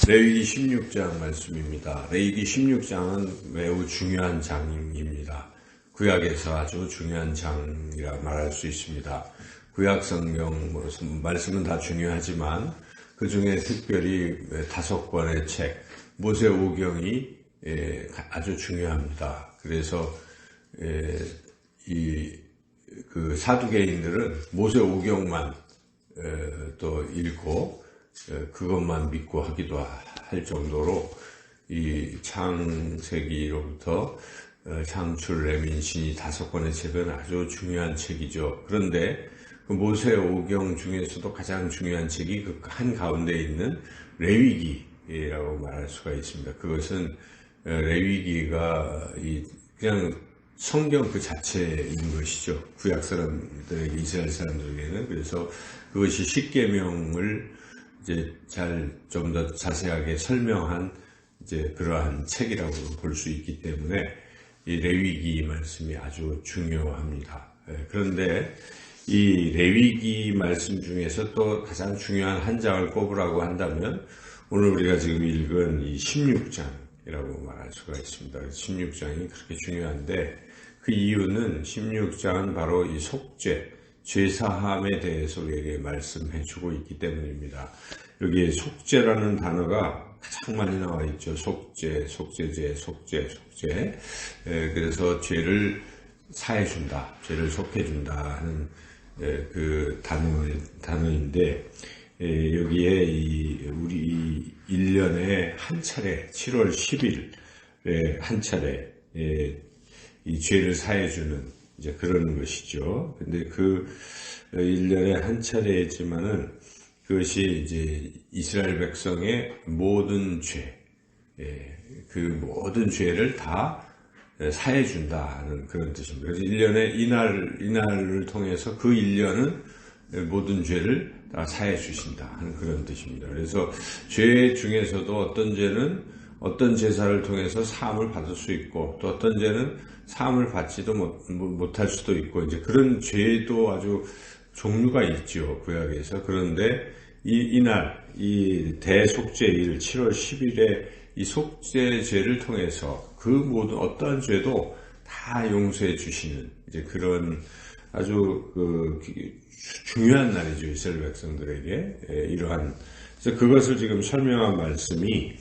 레위기 16장 말씀입니다. 레위기 16장은 매우 중요한 장입니다. 구약에서 아주 중요한 장이라 말할 수 있습니다. 구약 성경 말씀은 다 중요하지만 그 중에 특별히 5권의 책, 모세오경이 아주 중요합니다. 그래서 그 사두개인들은 모세오경만 또 읽고 그것만 믿고 하기도 할 정도로 이 창세기로부터 창출, 레민신이 5권의 책은 아주 중요한 책이죠. 그런데 그 모세오경 중에서도 가장 중요한 책이 그 한가운데 있는 레위기라고 말할 수가 있습니다. 그것은 레위기가 그냥 성경 그 자체인 것이죠. 구약 사람들에게, 이스라엘 사람들에게는. 그래서 그것이 십계명을 이제 좀 더 자세하게 설명한 그러한 책이라고 볼 수 있기 때문에 이 레위기 말씀이 아주 중요합니다. 그런데 이 레위기 말씀 중에서 또 가장 중요한 한 장을 꼽으라고 한다면 오늘 우리가 지금 읽은 이 16장이라고 말할 수가 있습니다. 16장이 그렇게 중요한데 그 이유는 16장은 바로 이 속죄, 죄사함에 대해서 우리에게 말씀해주고 있기 때문입니다. 여기에 속죄라는 단어가 가장 많이 나와 있죠. 속죄, 속죄제, 속죄. 그래서 죄를 사해준다, 죄를 속해준다 하는 그 단어인데 여기에 우리 1년에 한 차례, 7월 10일에 한 차례 이 죄를 사해주는 그런 것이죠. 근데 그 1년에 한 차례이지만은 그것이 이스라엘 백성의 모든 죄, 그 모든 죄를 다 사해준다는 그런 뜻입니다. 그래서 1년에 이날을 통해서 그 1년은 모든 죄를 다 사해주신다 하는 그런 뜻입니다. 그래서 죄 중에서도 어떤 죄는 어떤 제사를 통해서 사함을 받을 수 있고 또 어떤 죄는 사함을 받지도 못할 수도 있고 그런 죄도 아주 종류가 있죠, 구약에서. 그런데 이날 이 대속죄일 7월 10일에 이 속죄제를 통해서 그 모든 어떠한 죄도 다 용서해 주시는 그런 아주 중요한 날이죠, 이스라엘 백성들에게. 이러한 그래서 그것을 지금 설명한 말씀이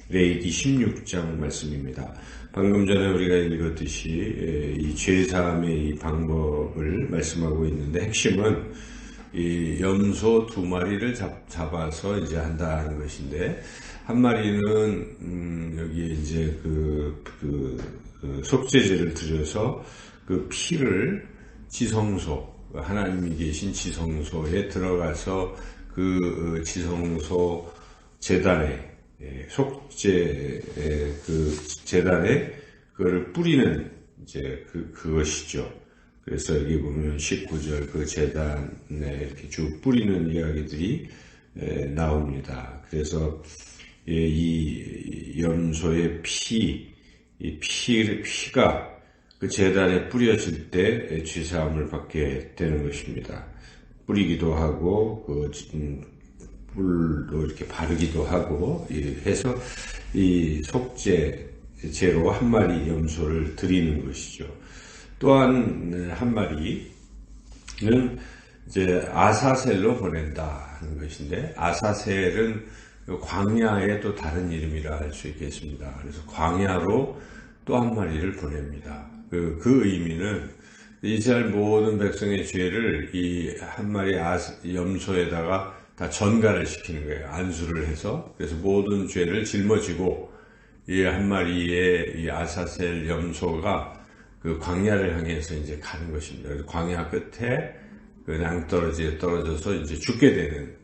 레위기 16장 말씀입니다. 방금 전에 우리가 읽었듯이 이 죄사함의 이 방법을 말씀하고 있는데 핵심은 이 염소 2마리를 잡아서 한다는 것인데 한 마리는 여기에 그 속죄제를 드려서 그 피를 지성소, 하나님이 계신 지성소에 들어가서 그 지성소 제단에 속죄 그 제단에 그거를 뿌리는 그것이죠. 그래서 여기 보면 19절 그 제단에 이렇게 쭉 뿌리는 이야기들이 나옵니다. 그래서 이 염소의 피가 그 제단에 뿌려질 때 죄사함을 받게 되는 것입니다. 뿌리기도 하고 물로 이렇게 바르기도 하고 해서 이 속죄제로 한 마리 염소를 드리는 것이죠. 또한 한 마리는 아사셀로 보낸다 하는 것인데 아사셀은 광야의 또 다른 이름이라 할 수 있겠습니다. 그래서 광야로 또 한 마리를 보냅니다. 그 의미는 이스라엘 모든 백성의 죄를 이 한 마리 염소에다가 다 전가를 시키는 거예요. 안수를 해서. 그래서 모든 죄를 짊어지고 이 한 마리의 이 아사셀 염소가 그 광야를 향해서 가는 것입니다. 그래서 광야 끝에 그 낭떠러지에 떨어져서 죽게 되는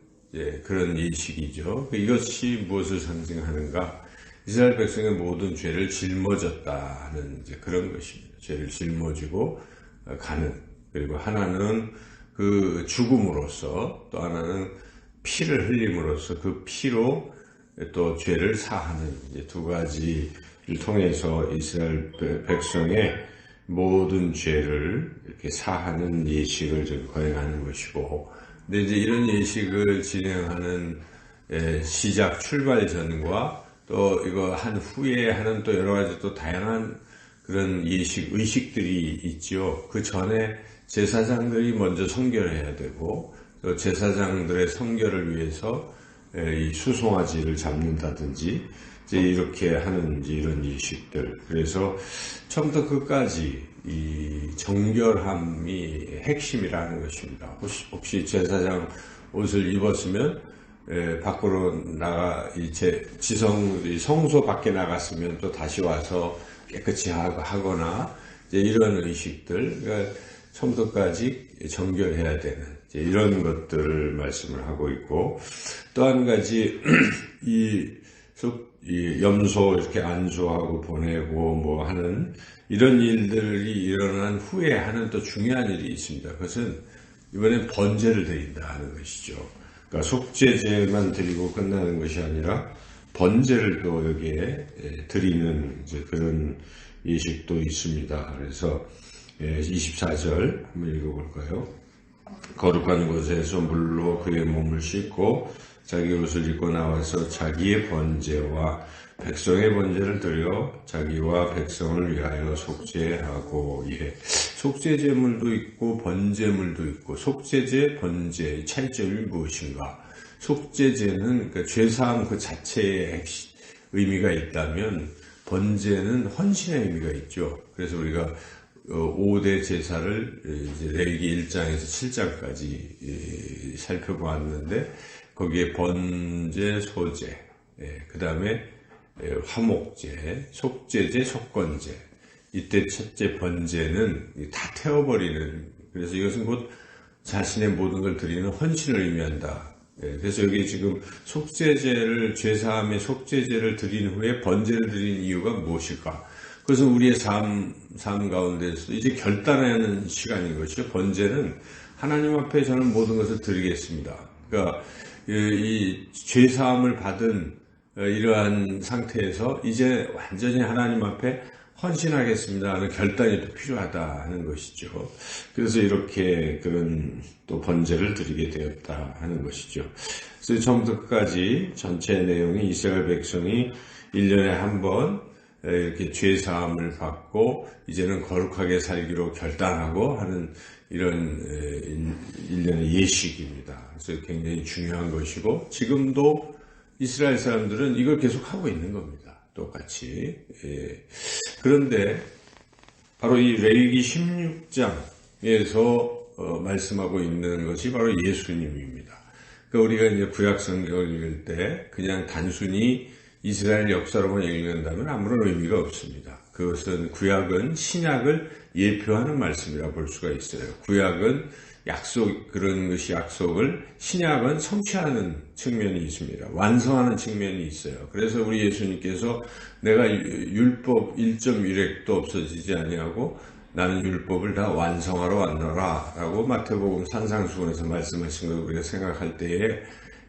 그런 예식이죠. 이것이 무엇을 상징하는가? 이스라엘 백성의 모든 죄를 짊어졌다는 그런 것입니다. 죄를 짊어지고 가는. 그리고 하나는 그 죽음으로써 또 하나는 피를 흘림으로써 그 피로 또 죄를 사하는 2가지를 통해서 이스라엘 백성의 모든 죄를 이렇게 사하는 예식을 거행하는 것이고, 근데 이런 예식을 진행하는 시작 출발 전과 또 이거 한 후에 하는 또 여러 가지 또 다양한 그런 의식들이 있죠. 그 전에 제사장들이 먼저 성결해야 되고, 또 제사장들의 성결을 위해서 이 수송아지를 잡는다든지, 이제 이렇게 하는 이런 의식들. 그래서 처음부터 끝까지 이 정결함이 핵심이라는 것입니다. 혹시 제사장 옷을 입었으면 밖으로 성소 밖에 나갔으면 또 다시 와서 깨끗이 하거나 이제 이런 의식들, 그러니까 처음부터까지 정결해야 되는 이런 것들을 말씀을 하고 있고, 또 한 가지 이 염소 이렇게 안수하고 보내고 뭐 하는 이런 일들이 일어난 후에 하는 또 중요한 일이 있습니다. 그것은 이번엔 번제를 드린다 하는 것이죠. 그러니까 속죄제만 드리고 끝나는 것이 아니라 번제를 또 여기에 드리는 이제 그런 예식도 있습니다. 그래서 24절 한번 읽어볼까요? 거룩한 곳에서 물로 그의 몸을 씻고 자기 옷을 입고 나와서 자기의 번제와 백성의 번제를 드려 자기와 백성을 위하여 속죄하고, 속죄제물도 있고 번제물도 있고, 속죄제, 번제 차이점이 무엇인가? 속죄제는 그러니까 죄사함 그 자체의 의미가 있다면, 번제는 헌신의 의미가 있죠. 그래서 우리가 5대 제사를 이제 레위기 1장에서 7장까지 살펴보았는데, 거기에 번제, 소제, 그 다음에 화목제, 속죄제, 속건제. 이때 첫째 번제는 다 태워버리는, 그래서 이것은 곧 자신의 모든 걸 드리는 헌신을 의미한다. 그래서 여기 지금 속죄제를, 죄사함의 속죄제를 드린 후에 번제를 드린 이유가 무엇일까? 그것은 우리의 삶 가운데서 이제 결단하는 시간인 것이죠. 번제는 하나님 앞에 저는 모든 것을 드리겠습니다. 그러니까 이 죄사함을 받은 이러한 상태에서 이제 완전히 하나님 앞에 헌신하겠습니다 하는 결단이 또 필요하다 하는 것이죠. 그래서 이렇게 그런 또 번제를 드리게 되었다 하는 것이죠. 그래서 처음부터 끝까지 전체 내용이 이스라엘 백성이 1년에 한 번 이렇게 죄사함을 받고 이제는 거룩하게 살기로 결단하고 하는 이런 일련의 예식입니다. 그래서 굉장히 중요한 것이고, 지금도 이스라엘 사람들은 이걸 계속 하고 있는 겁니다. 똑같이. 그런데 바로 이 레위기 16장에서 말씀하고 있는 것이 바로 예수님입니다. 그러니까 우리가 이제 구약 성경을 읽을 때 그냥 단순히 이스라엘 역사로만 읽는다면 아무런 의미가 없습니다. 그것은 구약은 신약을 예표하는 말씀이라 볼 수가 있어요. 구약은 그런 것이 약속을, 신약은 성취하는 측면이 있습니다. 완성하는 측면이 있어요. 그래서 우리 예수님께서 내가 율법 1.1획도 없어지지 아니하고 나는 율법을 다 완성하러 왔노라 라고 마태복음 산상수훈에서 말씀하신 걸 우리가 생각할 때에,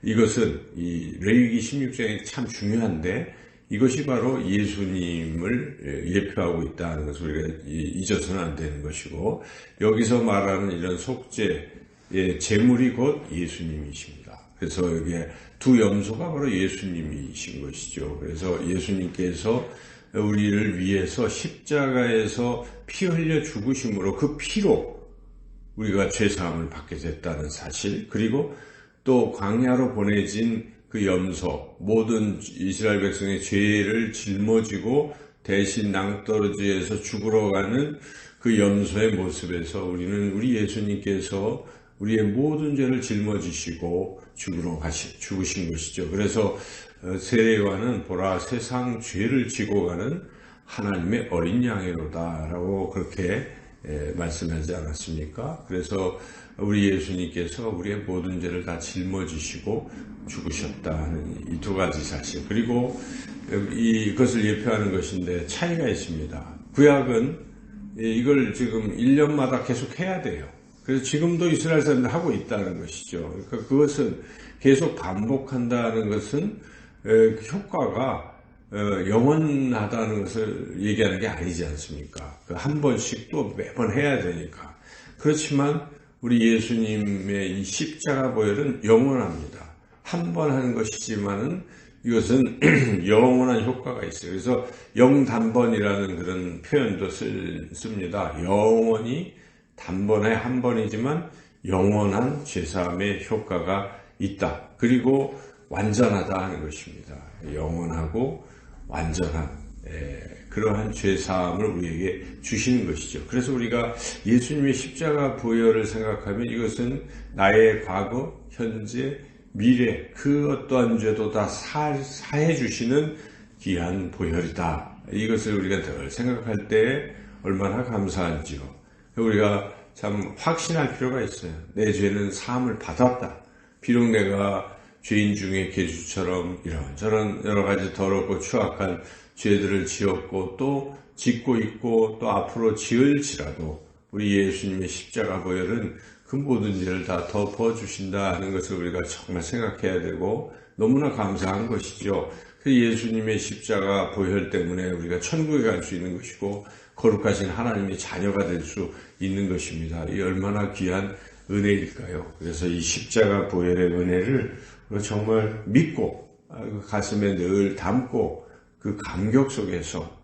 이것은 이 레위기 16장이 참 중요한데, 이것이 바로 예수님을 예표하고 있다는 것을 우리가 잊어서는 안 되는 것이고, 여기서 말하는 이런 속죄의 제물이 곧 예수님이십니다. 그래서 여기에 두 염소가 바로 예수님이신 것이죠. 그래서 예수님께서 우리를 위해서 십자가에서 피 흘려 죽으심으로 그 피로 우리가 죄사함을 받게 됐다는 사실, 그리고 또 광야로 보내진 그 염소, 모든 이스라엘 백성의 죄를 짊어지고 대신 낭떠러지에서 죽으러 가는 그 염소의 모습에서 우리 예수님께서 우리의 모든 죄를 짊어지시고 죽으신 것이죠. 그래서 세례요한은 보라 세상 죄를 지고 가는 하나님의 어린 양이로다 라고 그렇게 말씀하지 않았습니까? 그래서 우리 예수님께서 우리의 모든 죄를 다 짊어지시고 죽으셨다 하는 이 두 가지 사실, 그리고 이것을 예표하는 것인데 차이가 있습니다. 구약은 이걸 지금 1년마다 계속 해야 돼요. 그래서 지금도 이스라엘 사람들 하고 있다는 것이죠. 그러니까 그것은 계속 반복한다는 것은 효과가 영원하다는 것을 얘기하는 게 아니지 않습니까? 한 번씩 또 매번 해야 되니까. 그렇지만 우리 예수님의 이 십자가 보혈은 영원합니다. 한 번 하는 것이지만은 이것은 영원한 효과가 있어요. 그래서 영단번이라는 그런 표현도 씁니다. 영원히 단번에 한 번이지만 영원한 죄사함의 효과가 있다. 그리고 완전하다 하는 것입니다. 영원하고 완전한 그러한 죄사함을 우리에게 주시는 것이죠. 그래서 우리가 예수님의 십자가 보혈을 생각하면 이것은 나의 과거, 현재, 미래 그 어떠한 죄도 다 사해 주시는 귀한 보혈이다. 이것을 우리가 늘 생각할 때 얼마나 감사한지요. 우리가 참 확신할 필요가 있어요. 내 죄는 사함을 받았다. 비록 내가 죄인 중에 계주처럼 이런저런 여러 가지 더럽고 추악한 죄들을 지었고 또 짓고 있고 또 앞으로 지을지라도 우리 예수님의 십자가 보혈은 그 모든 죄를 다 덮어주신다는 것을 우리가 정말 생각해야 되고 너무나 감사한 것이죠. 그 예수님의 십자가 보혈 때문에 우리가 천국에 갈 수 있는 것이고 거룩하신 하나님의 자녀가 될 수 있는 것입니다. 이 얼마나 귀한 은혜일까요? 그래서 이 십자가 보혈의 은혜를 정말 믿고 가슴에 늘 담고 그 감격 속에서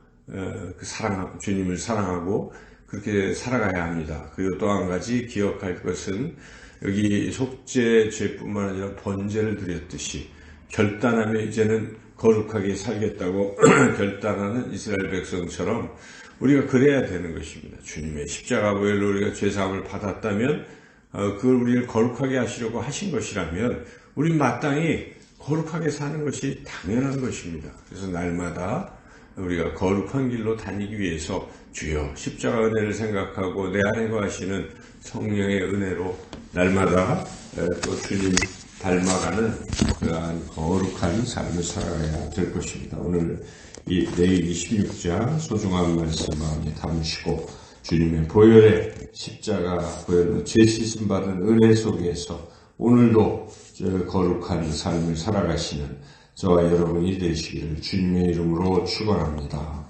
주님을 사랑하고 그렇게 살아가야 합니다. 그리고 또 한 가지 기억할 것은 여기 속죄 죄뿐만 아니라 번제를 드렸듯이 결단하며 이제는 거룩하게 살겠다고 결단하는 이스라엘 백성처럼 우리가 그래야 되는 것입니다. 주님의 십자가 보혈로 우리가 죄사함을 받았다면 그걸 우리를 거룩하게 하시려고 하신 것이라면 우리 마땅히 거룩하게 사는 것이 당연한 것입니다. 그래서 날마다 우리가 거룩한 길로 다니기 위해서 주여 십자가 은혜를 생각하고 내 안에 거하시는 성령의 은혜로 날마다 또 주님 닮아가는 그러한 거룩한 삶을 살아가야 될 것입니다. 오늘 내일 26장 소중한 말씀 마음에 담으시고 주님의 보혈의 십자가 보혈로 죄 씻음 받은 은혜 속에서 오늘도 거룩한 삶을 살아가시는 저와 여러분이 되시기를 주님의 이름으로 축원합니다.